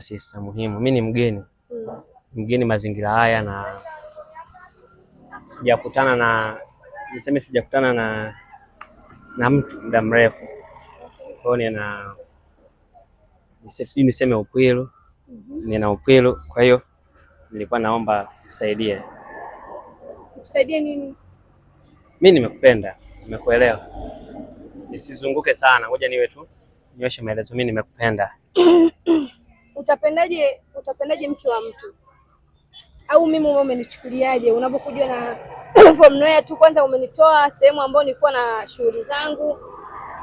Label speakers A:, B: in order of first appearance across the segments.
A: Sister muhimu. Mimi ni mgeni. Mgeni mazingira haya na sijakutana na mtu muda mrefu. Kwa hiyo niseme upwilu. Nina upwilu, kwa hiyo nilikuwa naomba nisaidie.
B: Kusaidie nini?
A: Mimi nimekupenda, nimekuelewa. Nisizunguke sana, ngoja niwe tu nioshe maelezo. Mimi nimekupenda.
B: Utapendaje mke wa mtu? Au mimi wewe umenichukuliaje unapokuja na from nowhere tu? Kwanza umenitoa sehemu ambayo nilikuwa na shughuli zangu,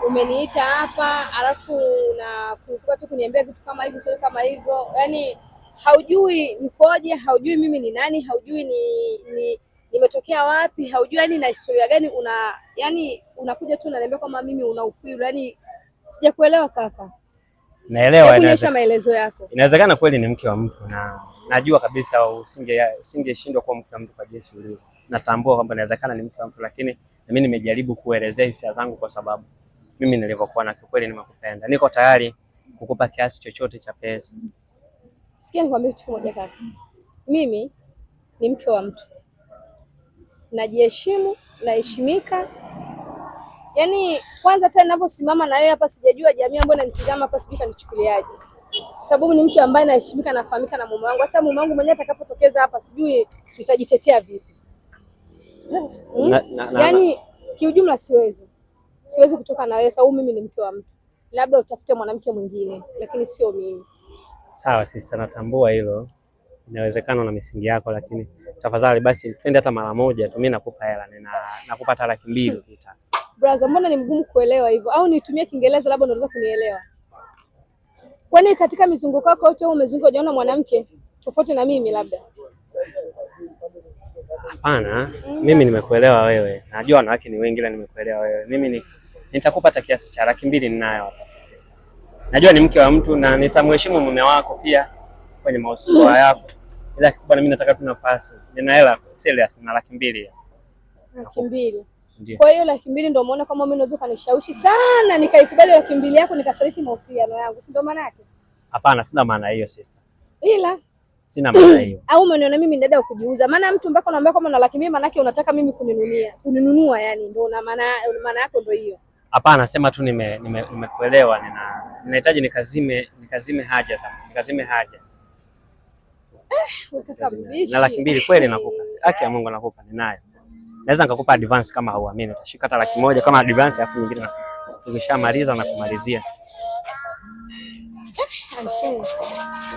B: umeniita hapa, alafu na kulikuwa tu kuniambia vitu kama hivi, sio kama hivyo. Yaani haujui nikoje, haujui mimi ni nani, haujui nimetokea wapi, haujui yani na historia gani yani unakuja tu unaniambia kama mimi una ukwilu. Yani sijakuelewa kaka.
A: Naelewa,
B: kunyosha maelezo yako.
A: Inawezekana kweli ni mke wa mtu, na najua kabisa usingeshindwa kuwa mke wa mtu kwa jinsi ulivyo. Natambua kwamba inawezekana ni mke wa mtu, lakini mimi nimejaribu kuelezea hisia zangu kwa sababu mimi nilivyokuwa na kweli nimekupenda. Niko tayari kukupa kiasi chochote cha pesa.
B: Sikia nikwambie kitu kimoja kaka. Mimi ni mke wa mtu. Najiheshimu, naheshimika. Yaani kwanza tena ninaposimama na wewe hapa sijajua jamii ambayo inanitazama hapa sijui itanichukuliaje. Kwa sababu ni mtu ambaye naheshimika na nafahamika na mume wangu. Hata mume wangu mwenyewe atakapotokeza hapa sijui nitajitetea vipi. Yaani kiujumla siwezi kutoka na wewe sababu mimi ni mke wa mtu. Labda utafute mwanamke mwingine lakini sio mimi.
A: Sawa sister, natambua hilo. Inawezekana na misingi yako, lakini tafadhali basi twende hata mara moja tu. Mimi nakupa hela, nakupa 200 ukitaka.
B: Brother, mbona ni mgumu kuelewa hivyo? Au nitumie Kiingereza labda unaweza kunielewa? Kwani katika mizunguko yako yote umezunguka unaona mwanamke tofauti na mimi labda?
A: Hapana, mimi nimekuelewa wewe. Najua wanawake ni wengi, ila nimekuelewa wewe. Mimi nitakupa hata kiasi cha 200 ninayo hapa sasa. Najua ni mke wa mtu na nitamheshimu mume wako pia kwenye mahusiano yako. Ila kikubwa mimi nataka tu nafasi. Nina hela serious na 200.
B: 200. Kwa hiyo 200 ndio umeona kama mimi naweza kanishawishi sana nikaikubali 200 yako nikasaliti mahusiano yangu. Si ndio maana yake?
A: Hapana, sina maana hiyo sister.
B: Ila
A: sina maana hiyo.
B: Au umeniona mimi ni dada wa kujiuza? Maana mtu mpaka unaambia kama na 200 maana yake unataka mimi kuninunua yani ndio maana yako ndio hiyo.
A: Hapana, sema tu nimekuelewa. Ninahitaji nikazime haja sana. Nikazime haja. Na 200 kweli nakupa. Haki ya Mungu nakupa, ninayo. Naweza nikakupa advance kama hauamini. Utashika hata 100 kama advance, afu nyingine ukishamaliza na kumalizia.
B: I see.